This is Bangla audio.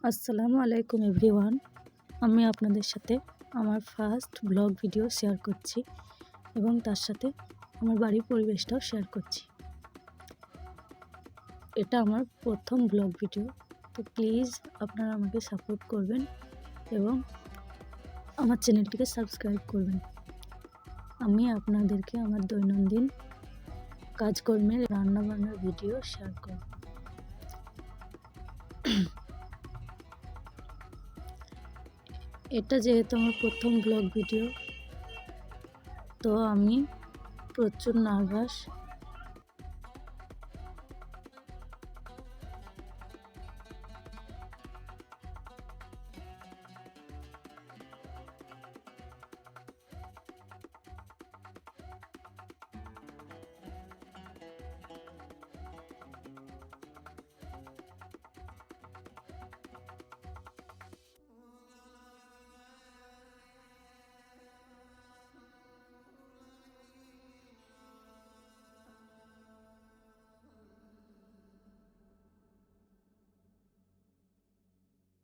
আসসালামু আলাইকুম এভরিওয়ান। আমি আপনাদের সাথে আমার ফার্স্ট ব্লগ ভিডিও শেয়ার করছি এবং তার সাথে আমার বাড়ির পরিবেশটাও শেয়ার করছি। এটা আমার প্রথম ব্লগ ভিডিও, তো প্লিজ আপনারা আমাকে সাপোর্ট করবেন এবং আমার চ্যানেলটিকে সাবস্ক্রাইব করবেন। আমি আপনাদেরকে আমার দৈনন্দিন কাজকর্মের রান্নাবান্নার ভিডিও শেয়ার করব। এটা যেহেতু আমার প্রথম ব্লগ ভিডিও, তো আমি প্রচুর নার্ভাস